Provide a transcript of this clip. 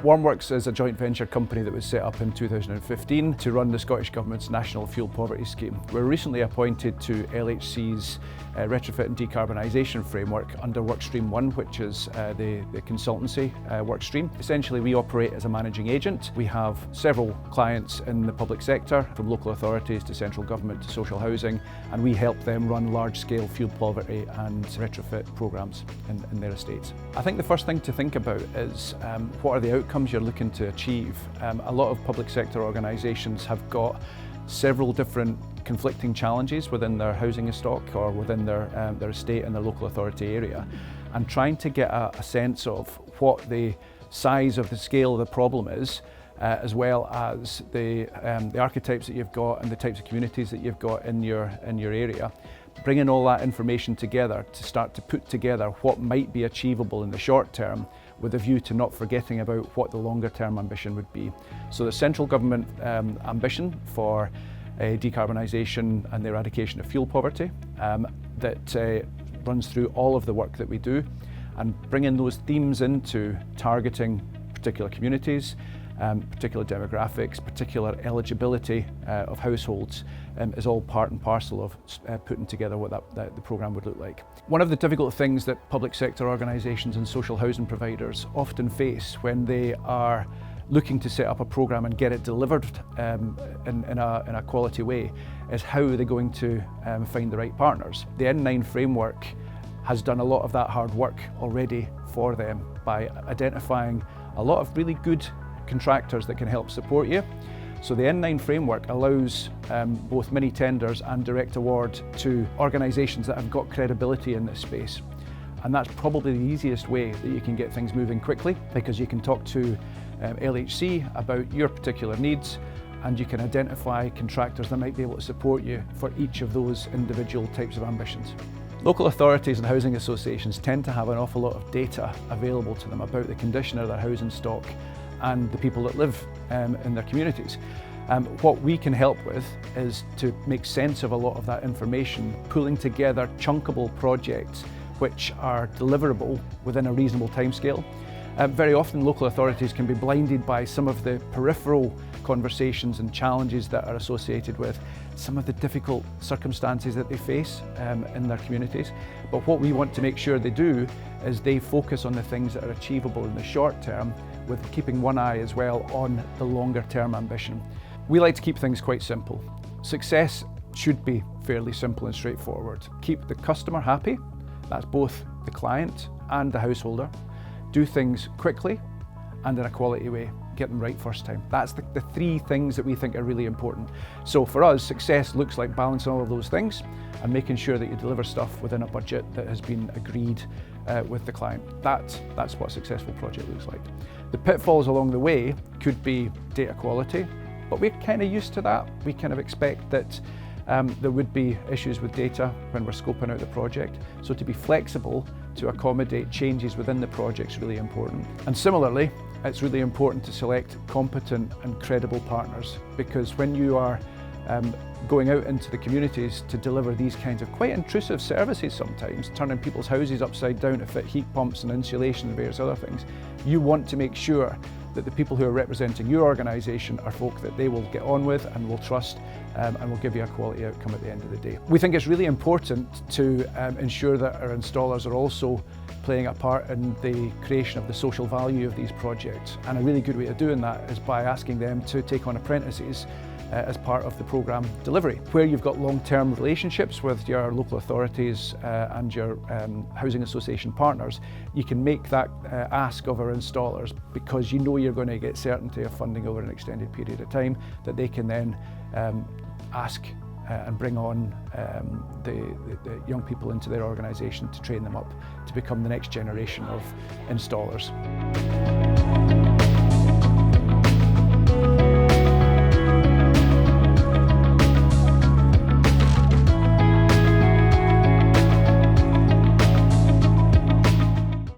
Warmworks is a joint venture company that was set up in 2015 to run the Scottish Government's National Fuel Poverty Scheme. We were recently appointed to LHC's Retrofit and Decarbonisation framework under Workstream 1, which is the Consultancy Workstream. Essentially, we operate as a managing agent. We have several clients in the public sector, from local authorities to central government to social housing, and we help them run large-scale fuel poverty and retrofit programmes in their estates. I think the first thing to think about is what are the outcomes you're looking to achieve. A lot of public sector organisations have got several different conflicting challenges within their housing stock or within their estate and their local authority area, and trying to get a sense of what the size of the scale of the problem is, as well as the archetypes that you've got and the types of communities that you've got in your area. Bringing all that information together to start to put together what might be achievable in the short term, with a view to not forgetting about what the longer term ambition would be. So the central government ambition for decarbonisation and the eradication of fuel poverty that runs through all of the work that we do, and bringing those themes into targeting particular communities, particular demographics, particular eligibility of households is all part and parcel of putting together what the programme would look like. One of the difficult things that public sector organisations and social housing providers often face when they are looking to set up a programme and get it delivered in a quality way is how are they going to find the right partners. The N9 framework has done a lot of that hard work already for them by identifying a lot of really good contractors that can help support you. So the N9 framework allows both mini tenders and direct award to organisations that have got credibility in this space. And that's probably the easiest way that you can get things moving quickly, because you can talk to LHC about your particular needs, and you can identify contractors that might be able to support you for each of those individual types of ambitions. Local authorities and housing associations tend to have an awful lot of data available to them about the condition of their housing stock and the people that live in their communities. What we can help with is to make sense of a lot of that information, pulling together chunkable projects which are deliverable within a reasonable timescale. Very often local authorities can be blinded by some of the peripheral conversations and challenges that are associated with some of the difficult circumstances that they face in their communities. But what we want to make sure they do is they focus on the things that are achievable in the short term, with keeping one eye as well on the longer term ambition. We like to keep things quite simple. Success should be fairly simple and straightforward. Keep the customer happy, that's both the client and the householder. Do things quickly and in a quality way. Get them right first time. That's the three things that we think are really important. So for us, success looks like balancing all of those things and making sure that you deliver stuff within a budget that has been agreed with the client. That's what a successful project looks like. The pitfalls along the way could be data quality, but we're kind of used to that. We kind of expect that there would be issues with data when we're scoping out the project. So to be flexible to accommodate changes within the project is really important. And similarly, it's really important to select competent and credible partners, because when you are going out into the communities to deliver these kinds of quite intrusive services sometimes, turning people's houses upside down to fit heat pumps and insulation and various other things, you want to make sure that the people who are representing your organisation are folk that they will get on with and will trust and will give you a quality outcome at the end of the day. We think it's really important to ensure that our installers are also playing a part in the creation of the social value of these projects, and a really good way of doing that is by asking them to take on apprentices as part of the programme delivery. Where you've got long-term relationships with your local authorities and your housing association partners, you can make that ask of our installers, because you know you're going to get certainty of funding over an extended period of time, that they can then ask and bring on the young people into their organisation to train them up to become the next generation of installers.